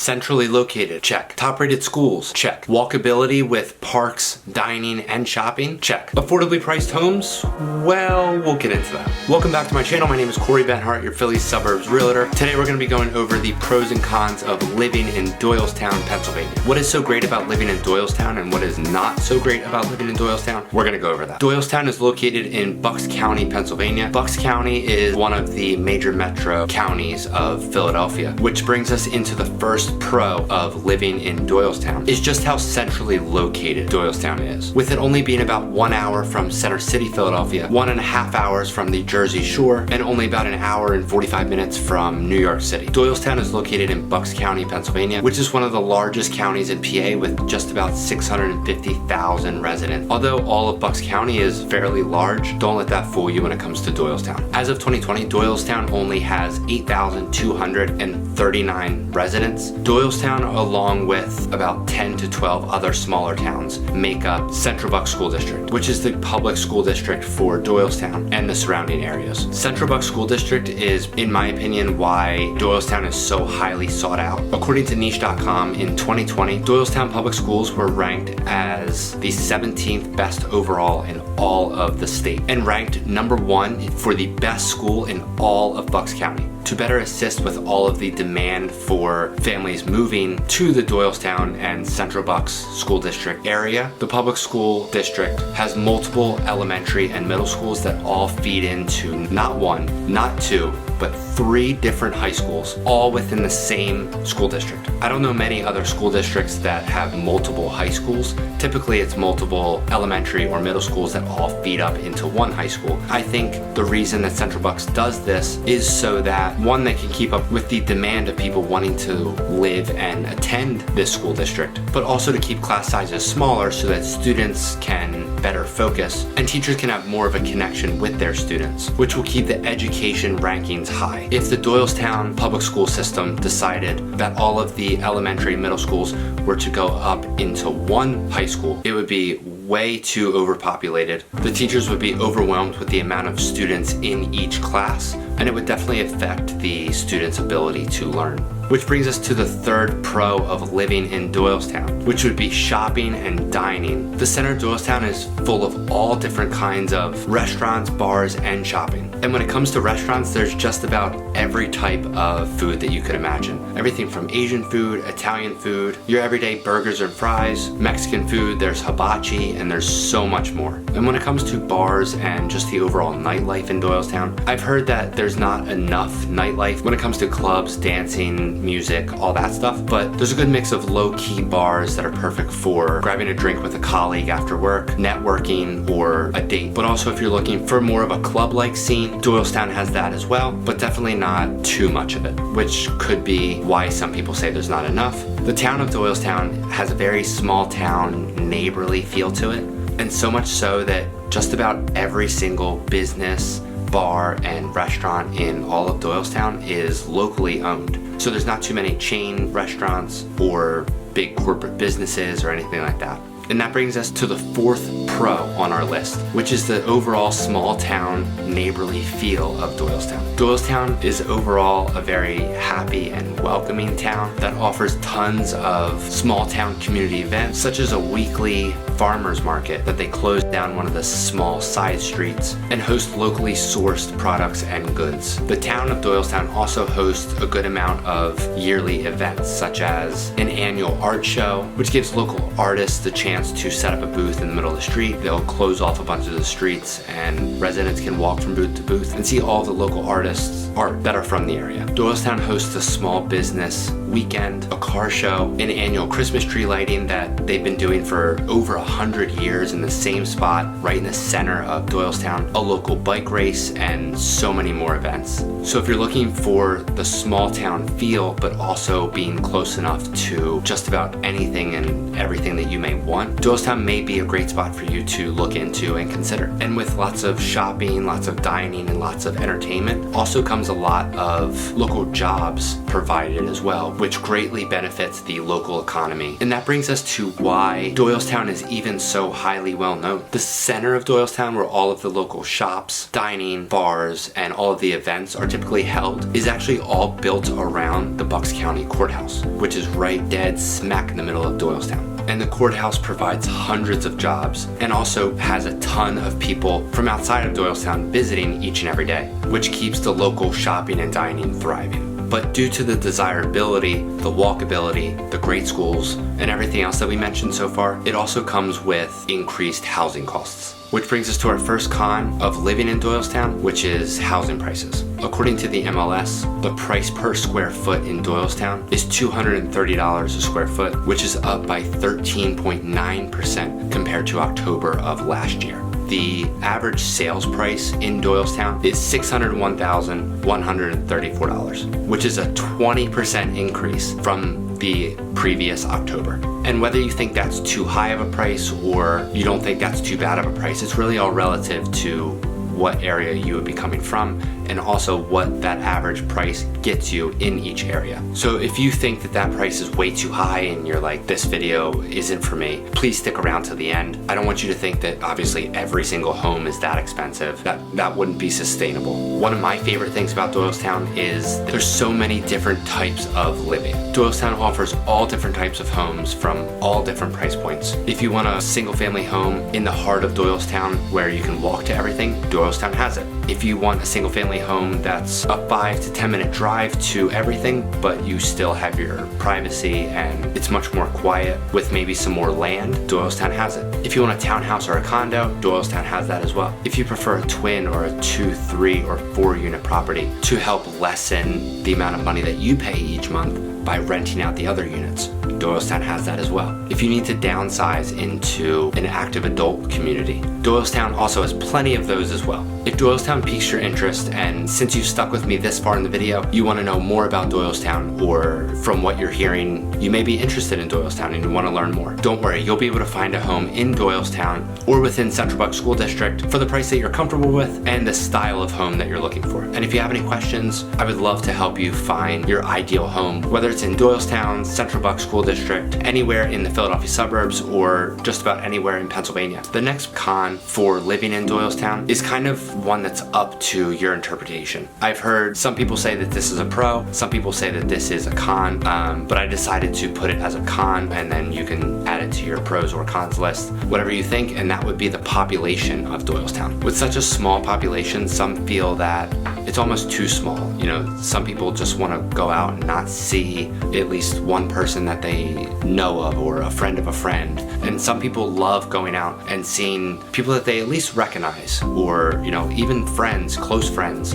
Centrally located, check. Top rated schools, check. Walkability with parks, dining, and shopping, check. Affordably priced homes, well, we'll get into that. Welcome back to my channel. My name is Corey Benhart, your Philly Suburbs realtor. Today we're gonna be going over the pros and cons of living in Doylestown, Pennsylvania. What is so great about living in Doylestown and what is not so great about living in Doylestown? We're gonna go over that. Doylestown is located in Bucks County, Pennsylvania. Bucks County is one of the major metro counties of Philadelphia, which brings us into the first pro of living in Doylestown, is just how centrally located Doylestown is. With it only being about 1 hour from Center City, Philadelphia, 1.5 hours from the Jersey Shore, and only about an hour and 45 minutes from New York City. Doylestown is located in Bucks County, Pennsylvania, which is one of the largest counties in PA with just about 650,000 residents. Although all of Bucks County is fairly large, don't let that fool you when it comes to Doylestown. As of 2020, Doylestown only has 8,239 residents. Doylestown, along with about 10 to 12 other smaller towns, make up Central Bucks School District, which is the public school district for Doylestown and the surrounding areas. Central Bucks School District is, in my opinion, why Doylestown is so highly sought out. According to niche.com, in 2020, Doylestown Public Schools were ranked as the 17th best overall in all of the state and ranked #1 for the best school in all of Bucks County. To better assist with all of the demand for families moving to the Doylestown and Central Bucks School District area, the public school district has multiple elementary and middle schools that all feed into not one, not two, but 3 different high schools, all within the same school district. I don't know many other school districts that have multiple high schools. Typically it's multiple elementary or middle schools that all feed up into one high school. I think the reason that Central Bucks does this is so that, one, they can keep up with the demand of people wanting to live and attend this school district, but also to keep class sizes smaller so that students can better focus and teachers can have more of a connection with their students, which will keep the education rankings high. If the Doylestown public school system decided that all of the elementary and middle schools were to go up into one high school, it would be way too overpopulated. The teachers would be overwhelmed with the amount of students in each class, and it would definitely affect the students' ability to learn. Which brings us to the third pro of living in Doylestown, which would be shopping and dining. The center of Doylestown is full of all different kinds of restaurants, bars, and shopping. And when it comes to restaurants, there's just about every type of food that you could imagine. Everything from Asian food, Italian food, your everyday burgers and fries, Mexican food, there's hibachi, and there's so much more. And when it comes to bars and just the overall nightlife in Doylestown, I've heard that there's not enough nightlife when it comes to clubs, dancing, music, all that stuff, but there's a good mix of low-key bars that are perfect for grabbing a drink with a colleague after work, networking, or a date. But also if you're looking for more of a club-like scene, Doylestown has that as well, but definitely not too much of it, which could be why some people say there's not enough. The town of Doylestown has a very small town, neighborly feel to it, and so much so that just about every single business, bar, and restaurant in all of Doylestown is locally owned. So there's not too many chain restaurants or big corporate businesses or anything like that. And that brings us to the fourth pro on our list, which is the overall small town neighborly feel of Doylestown. Doylestown is overall a very happy and welcoming town that offers tons of small town community events, such as a weekly farmers market that they close down one of the small side streets and host locally sourced products and goods. The town of Doylestown also hosts a good amount of yearly events, such as an annual art show, which gives local artists the chance to set up a booth in the middle of the street. They'll close off a bunch of the streets and residents can walk from booth to booth and see all the local artists' art that are from the area. Doylestown hosts a small business weekend, a car show, an annual Christmas tree lighting that they've been doing for over 100 years in the same spot right in the center of Doylestown, a local bike race, and so many more events. So if you're looking for the small town feel, but also being close enough to just about anything and everything that you may want, Doylestown may be a great spot for you to look into and consider. And with lots of shopping, lots of dining, and lots of entertainment, also comes a lot of local jobs provided as well, which greatly benefits the local economy. And that brings us to why Doylestown is even so highly well known. The center of Doylestown, where all of the local shops, dining, bars, and all of the events are typically held, is actually all built around the Bucks County Courthouse, which is right dead smack in the middle of Doylestown. And the courthouse provides hundreds of jobs and also has a ton of people from outside of Doylestown visiting each and every day, which keeps the local shopping and dining thriving. But due to the desirability, the walkability, the great schools, and everything else that we mentioned so far, it also comes with increased housing costs. Which brings us to our first con of living in Doylestown, which is housing prices. According to the MLS, the price per square foot in Doylestown is $230 a square foot, which is up by 13.9% compared to October of last year. The average sales price in Doylestown is $601,134, which is a 20% increase from the previous October. And whether you think that's too high of a price or you don't think that's too bad of a price, it's really all relative to what area you would be coming from and also what that average price gets you in each area. So if you think that that price is way too high and you're like, this video isn't for me, please stick around to the end. I don't want you to think that obviously every single home is that expensive. That wouldn't be sustainable. One of my favorite things about Doylestown is there's so many different types of living. Doylestown offers all different types of homes from all different price points. If you want a single family home in the heart of Doylestown where you can walk to everything, Doylestown has it. If you want a single family home that's a 5 to 10 minute drive to everything, but you still have your privacy and it's much more quiet with maybe some more land, Doylestown has it. If you want a townhouse or a condo, Doylestown has that as well. If you prefer a twin or a 2, 3, or 4 unit property to help lessen the amount of money that you pay each month by renting out the other units, Doylestown has that as well. If you need to downsize into an active adult community, Doylestown also has plenty of those as well. If Doylestown piques your interest, and since you've stuck with me this far in the video, you want to know more about Doylestown, or from what you're hearing, you may be interested in Doylestown and you want to learn more, don't worry, you'll be able to find a home in Doylestown or within Central Bucks School District for the price that you're comfortable with and the style of home that you're looking for. And if you have any questions, I would love to help you find your ideal home, whether it's in Doylestown, Central Bucks School District, anywhere in the Philadelphia suburbs, or just about anywhere in Pennsylvania. The next con for living in Doylestown is kind of one that's up to your interpretation. I've heard some people say that this is a pro, some people say that this is a con, but I decided to put it as a con, and then you can add it to your pros or cons list, whatever you think, and that would be the population of Doylestown. With such a small population, some feel that it's almost too small. You know, some people just want to go out and not see at least one person that they know of or a friend of a friend. And some people love going out and seeing people that they at least recognize, or, you know, even friends, close friends,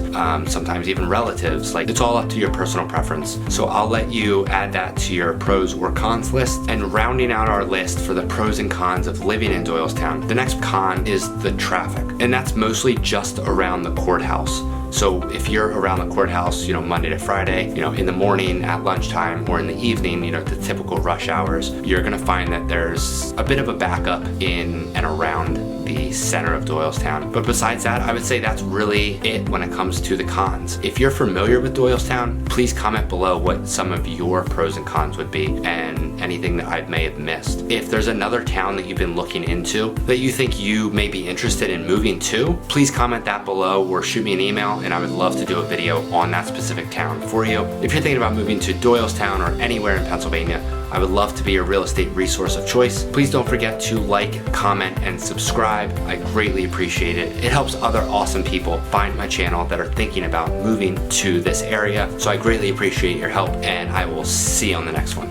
sometimes even relatives. Like, it's all up to your personal preference. So I'll let you add that to your pros or cons list. And rounding out our list for the pros and cons of living in Doylestown, the next con is the traffic. And that's mostly just around the courthouse. So if you're around the courthouse, you know, Monday to Friday, you know, in the morning, at lunchtime, or in the evening, you know, the typical rush hours, you're gonna find that there's a bit of a backup in and around the center of Doylestown. But besides that, I would say that's really it when it comes to the cons. If you're familiar with Doylestown, please comment below what some of your pros and cons would be and anything that I may have missed. If there's another town that you've been looking into that you think you may be interested in moving to, please comment that below or shoot me an email, and I would love to do a video on that specific town for you. If you're thinking about moving to Doylestown or anywhere in Pennsylvania, I would love to be your real estate resource of choice. Please don't forget to like, comment, and subscribe. I greatly appreciate it. It helps other awesome people find my channel that are thinking about moving to this area. So I greatly appreciate your help, and I will see you on the next one.